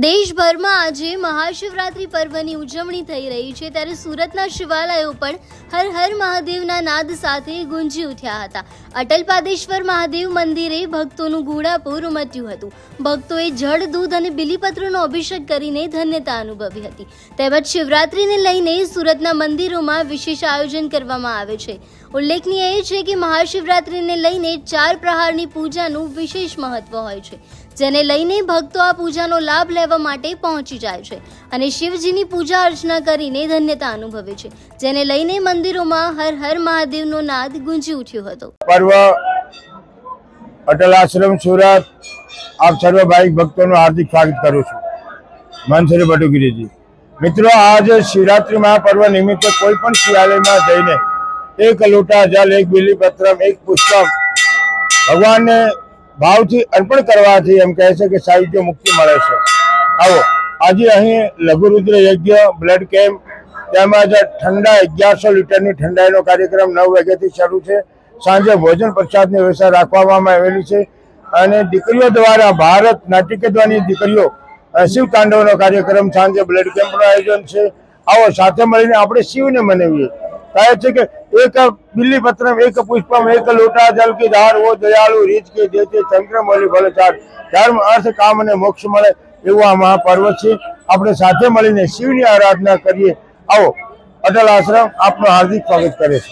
દેશભરમાં આજે મહાશિવરાત્રી પર્વની ઉજવણી થઈ રહી છે, ત્યારે સુરતના શિવાલયો પણ હર હર મહાદેવના નાદ સાથે ગુંજી ઉઠ્યા હતા. અટલ પાદેશ્વર મહાદેવ મંદિરે ભક્તોનું ઘોડાપૂર ઉમટ્યું હતું. ભક્તોએ જળ, દૂધ અને બીલીપત્રનો અભિષેક કરીને ધન્યતા અનુભવી હતી. તેમજ શિવરાત્રીને લઈને સુરતના મંદિરોમાં વિશેષ આયોજન કરવામાં આવે છે. ઉલ્લેખનીય એ છે કે મહાશિવરાત્રીને લઈને 4 પ્રહારની પૂજાનું વિશેષ મહત્વ હોય છે, જેને લઈને ભક્તો આ પૂજાનો લાભ લેવા માટે પહોંચી જાય છે અને શિવજીની પૂજા અર્ચના કરીને ધન્યતા અનુભવે છે, જેને લઈને મંદિરોમાં હર હર મહાદેવનો નાદ ગુંજી ઉઠ્યો હતો. પર્વ અટલ આશ્રમ સુરત આપ સર્વ ભાવિક ભક્તોનું હાર્દિક સ્વાગત કરું છું. મનસુરી બટુગીરીજી. મિત્રો, આજે શિવરાત્રી મહાપર્વ નિમિત્તે કોઈ પણ શિવાલયમાં જઈને 1 લોટા જલ, 1 બીલીપત્રમ, 1 પુષ્પમ ભગવાનને ભાવથી અર્પણ કરવાથી એમ કહે છે કે સાહિત્ય મુક્તિ મળે છે. આવો આજે અહીં લઘુરુદ્ર યજ્ઞ, બ્લડ કેમ્પ તેમજ ઠંડા 1100 લીટરની ઠંડાઈનો કાર્યક્રમ 9 વાગ્યાથી શરૂ છે. સાંજે ભોજન પ્રસાદની વ્યવસ્થા રાખવામાં આવેલી છે અને દીકરીઓ દ્વારા ભારત નાટ્યકદ્વાની દીકરીઓ શિવ તાંડવનો કાર્યક્રમ, સાંજે બ્લડ કેમ્પનું આયોજન છે. આવો સાથે મળીને આપણે શિવને મનાવીએ. કહે છે કે 1 બીલીપત્રમ, 1 પુષ્પમ, 1 લોટા જલ કી ધાર, વો દયાળુ રીત કે દેતે ચંદ્રમૌલી ભલે ચાર. ધર્મ, અર્થ, કામ અને મોક્ષ મળે એવું આ મહાપર્વ છે. આપણે સાથે મળીને શિવની આરાધના કરીએ. આવો અટલ આશ્રમ આપનું હાર્દિક સ્વાગત કરે છે.